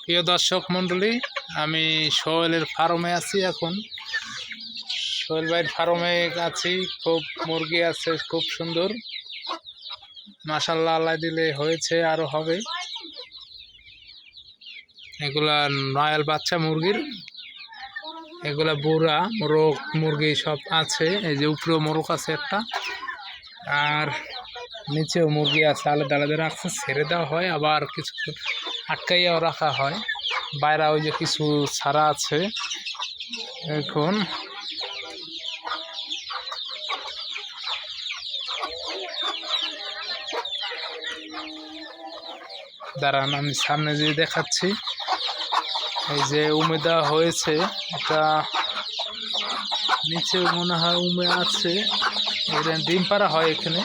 প্রিয় দর্শক মণ্ডলী, আমি সোহেলের ফার্মে আছি। এখন সোহেল ভাইয়ের ফার্মে আছি। খুব মুরগি আছে, খুব সুন্দর, মাশাআল্লাহ। আল্লাহ দিলে হয়েছে, আরো হবে। এগুলা নয়াল বাচ্চা মুরগির, এগুলা বুড়া মোরগ মুরগি সব আছে। এই যে উপরেও মোরগ আছে একটা, আর নিচেও মুরগি আছে। আলাদা আলাদা রাখছে, ছেড়ে দেওয়া হয়, আবার কিছু আটকাইয়াও রাখা হয়। বাইরে ওই যে কিছু ছাড়া আছে। এখন দাঁড়ান, আমি সামনে যে দেখাচ্ছি। এই যে উমে দেওয়া হয়েছে, এটা নিচে মনে হয় উমে আছে। এটা ডিম পাড়া হয় এখানে।